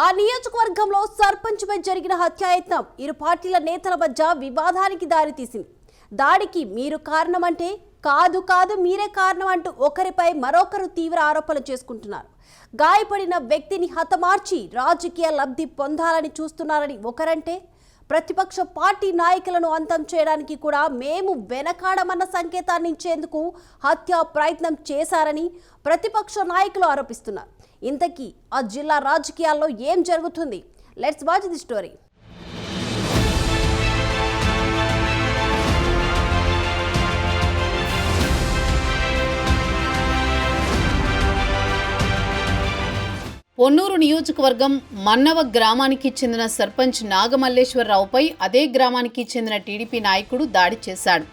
ఆ నియోజకవర్గంలో సర్పంచ్పై జరిగిన హత్యాయత్నం ఇరు పార్టీల నేతల మధ్య వివాదానికి దారితీసింది. దాడికి మీరు కారణమంటే కాదు మీరే కారణం అంటూ ఒకరిపై మరొకరు తీవ్ర ఆరోపణలు చేసుకుంటున్నారు. గాయపడిన వ్యక్తిని హతమార్చి రాజకీయ లబ్ధి పొందాలని చూస్తున్నారని ఒకరంటే, ప్రతిపక్ష పార్టీ నాయకులను అంతం చేయడానికి కూడా మేము వెనకాడమన్న సంకేతాన్ని ఇచ్చేందుకు హత్యా ప్రయత్నం చేశారని ప్రతిపక్ష నాయకులు ఆరోపిస్తున్నారు. ఇంతకీ ఆ జిల్లా రాజకీయాల్లో ఏం జరుగుతుంది? Let's watch the story. Ponnuru నియోజకవర్గం మన్నవ గ్రామానికి చెందిన సర్పంచ్ నాగమల్లేశ్వరరావుపై అదే గ్రామానికి చెందిన టీడీపీ నాయకుడు దాడి చేశాడు.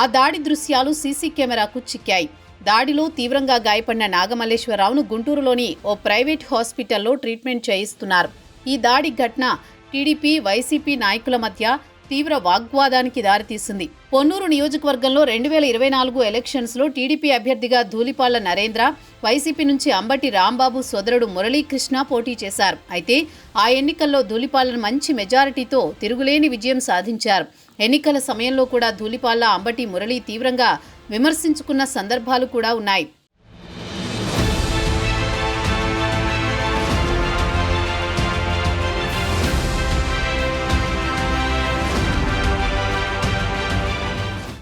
ఆ దాడి దృశ్యాలు సీసీ కెమెరాకు చిక్కాయి. దాడిలో తీవ్రంగా గాయపడిన నాగమల్లేశ్వరరావును గుంటూరులోని ఓ ప్రైవేట్ హాస్పిటల్లో ట్రీట్మెంట్ చేయిస్తున్నారు. ఈ దాడి ఘటన టీడీపీ, వైసీపీ నాయకుల మధ్య తీవ్ర వాగ్వాదానికి దారితీసింది. పొన్నూరు నియోజకవర్గంలో 2024 ఎలక్షన్స్లో టీడీపీ అభ్యర్థిగా ధూళిపాళ్ల నరేంద్ర, వైసీపీ నుంచి అంబటి రాంబాబు సోదరుడు మురళీకృష్ణ పోటీ చేశారు. అయితే ఆ ఎన్నికల్లో ధూళిపాళ్లను మంచి మెజారిటీతో తిరుగులేని విజయం సాధించారు. ఎన్నికల సమయంలో కూడా ధూళిపాళ్ల, అంబటి, మురళి తీవ్రంగా విమర్శించుకున్న సందర్భాలు కూడా ఉన్నాయి.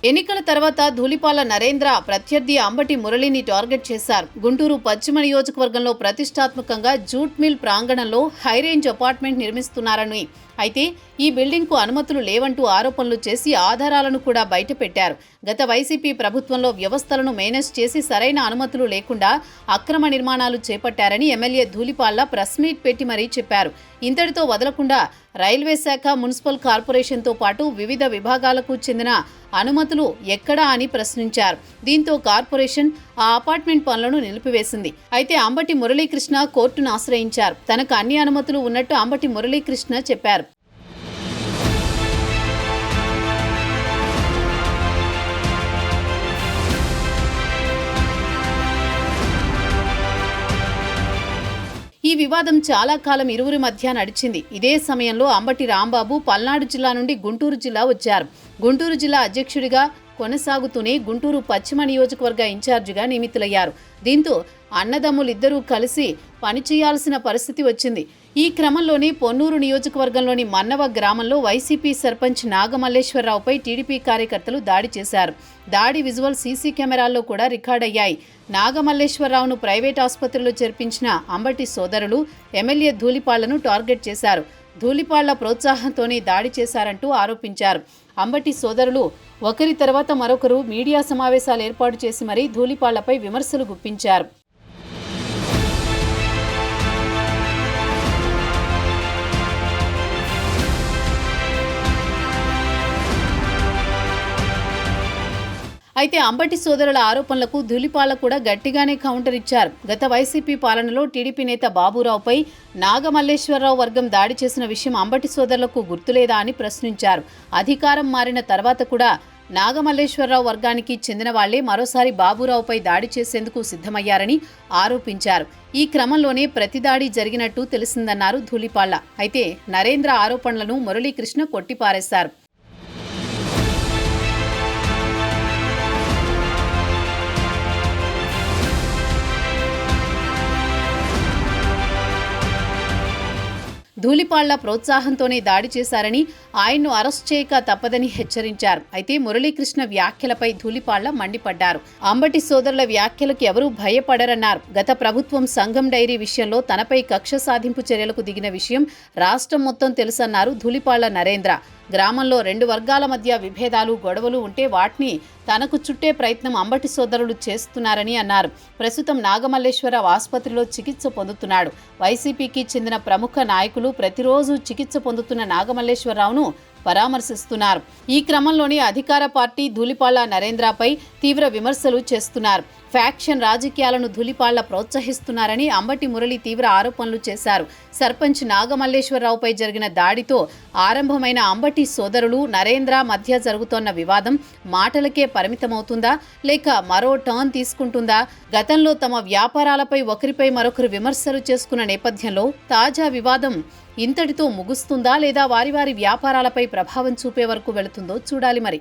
ఎన్నికల తర్వాత ధూళిపాళ్ల నరేంద్ర ప్రత్యర్థి అంబటి మురళిని టార్గెట్ చేశారు. గుంటూరు పశ్చిమ నియోజకవర్గంలో ప్రతిష్టాత్మకంగా జూట్ మిల్ ప్రాంగణంలో హైరేంజ్ అపార్ట్మెంట్ నిర్మిస్తున్నారని, అయితే ఈ బిల్డింగ్కు అనుమతులు లేవంటూ ఆరోపణలు చేసి ఆధారాలను కూడా బయటపెట్టారు. గత వైసీపీ ప్రభుత్వంలో వ్యవస్థలను మేనేజ్ చేసి సరైన అనుమతులు లేకుండా అక్రమ నిర్మాణాలు చేపట్టారని ఎమ్మెల్యే ధూళిపాళ్ల ప్రెస్ మీట్ పెట్టి మరీ చెప్పారు. ఇంతటితో వదలకుండా రైల్వే శాఖ, మున్సిపల్ కార్పొరేషన్తో పాటు వివిధ విభాగాలకు చెందిన అనుమతులు ఎక్కడా అని ప్రశ్నించారు. దీంతో కార్పొరేషన్ ఆ అపార్ట్మెంట్ పనులను నిలిపివేసింది. అయితే అంబటి మురళీకృష్ణ కోర్టును ఆశ్రయించారు. తనకు అన్ని అనుమతులు ఉన్నట్టు అంబటి మురళీకృష్ణ చెప్పారు. ఈ వివాదం చాలా కాలం ఇరువురి మధ్య నడిచింది. ఇదే సమయంలో అంబటి రాంబాబు పల్నాడు జిల్లా నుండి గుంటూరు జిల్లా వచ్చారు. గుంటూరు జిల్లా అధ్యక్షుడిగా కొనసాగుతూనే గుంటూరు పశ్చిమ నియోజకవర్గ ఇన్ఛార్జిగా నియమితులయ్యారు. దీంతో అన్నదమ్ములిద్దరూ కలిసి పనిచేయాల్సిన పరిస్థితి వచ్చింది. ఈ క్రమంలోనే పొన్నూరు నియోజకవర్గంలోని మన్నవ గ్రామంలో వైసీపీ సర్పంచ్ నాగమల్లేశ్వరరావుపై టీడీపీ కార్యకర్తలు దాడి చేశారు. దాడి విజువల్ సీసీ కెమెరాల్లో కూడా రికార్డయ్యాయి. నాగమల్లేశ్వరరావును ప్రైవేట్ ఆసుపత్రిలో చేర్పించిన అంబటి సోదరులు ఎమ్మెల్యే ధూళిపాళ్లను టార్గెట్ చేశారు. ధూళిపాళ్ల ప్రోత్సాహంతోనే దాడి చేశారంటూ ఆరోపించారు. అంబటి సోదరులు ఒకరి తర్వాత మరొకరు మీడియా సమావేశాలు ఏర్పాటు చేసి మరీ ధూళిపాళ్లపై విమర్శలు గుప్పించారు. అయితే అంబటి సోదరుల ఆరోపణలకు ధూళిపాళ్ల కూడా గట్టిగానే కౌంటర్ ఇచ్చారు. గత వైసీపీ పాలనలో టీడీపీ నేత బాబురావుపై నాగమల్లేశ్వరరావు వర్గం దాడి చేసిన విషయం అంబటి సోదరులకు గుర్తులేదా అని ప్రశ్నించారు. అధికారం మారిన తర్వాత కూడా నాగమల్లేశ్వరరావు వర్గానికి చెందిన వాళ్లే మరోసారి బాబురావుపై దాడి చేసేందుకు సిద్ధమయ్యారని ఆరోపించారు. ఈ క్రమంలోనే ప్రతిదాడి జరిగినట్టు తెలిసిందన్నారు ధూళిపాళ్ల. అయితే నరేంద్ర ఆరోపణలను మురళీకృష్ణ కొట్టిపారేశారు. ధూళిపాళ్ల ప్రోత్సాహంతోనే దాడి చేశారని, ఆయన్ను అరెస్ట్ చేయక తప్పదని హెచ్చరించారు. అయితే మురళీకృష్ణ వ్యాఖ్యలపై ధూళిపాళ్ల మండిపడ్డారు. అంబటి సోదరుల వ్యాఖ్యలకు ఎవరూ భయపడరన్నారు. గత ప్రభుత్వం సంఘం డైరీ విషయంలో తనపై కక్ష సాధింపు చర్యలకు దిగిన విషయం రాష్ట్రం మొత్తం తెలుసన్నారు ధూళిపాళ్ల నరేంద్ర. గ్రామంలో 2 వర్గాల మధ్య విభేదాలు, గొడవలు ఉంటే వాటిని తనకు చుట్టే ప్రయత్నం అంబటి సోదరులు చేస్తున్నారని అన్నారు. ప్రస్తుతం నాగమల్లేశ్వరరావు ఆసుపత్రిలో చికిత్స పొందుతున్నాడు. వైసీపీకి చెందిన ప్రముఖ నాయకులు ప్రతిరోజు చికిత్స పొందుతున్న నాగమల్లేశ్వరరావును పరామర్శిస్తున్నారు. ఈ క్రమంలోనే అధికార పార్టీ ధూళిపాళ్ల నరేంద్రపై తీవ్ర విమర్శలు చేస్తున్నారు. ఫ్యాక్షన్ రాజకీయాలను ధులిపాళ్ల ప్రోత్సహిస్తున్నారని అంబటి మురళి తీవ్ర ఆరోపణలు చేశారు. సర్పంచ్ నాగమల్లేశ్వరరావుపై జరిగిన దాడితో ఆరంభమైన అంబటి సోదరులు నరేంద్ర మధ్య జరుగుతోన్న వివాదం మాటలకే పరిమితమవుతుందా లేక మరో టర్న్ తీసుకుంటుందా? గతంలో తమ వ్యాపారాలపై ఒకరిపై మరొకరు విమర్శలు చేసుకున్న నేపథ్యంలో తాజా వివాదం ఇంతటితో ముగుస్తుందా లేదా వారి వారి వ్యాపారాలపై ప్రభావం చూపే వరకు వెళుతుందో చూడాలి మరి.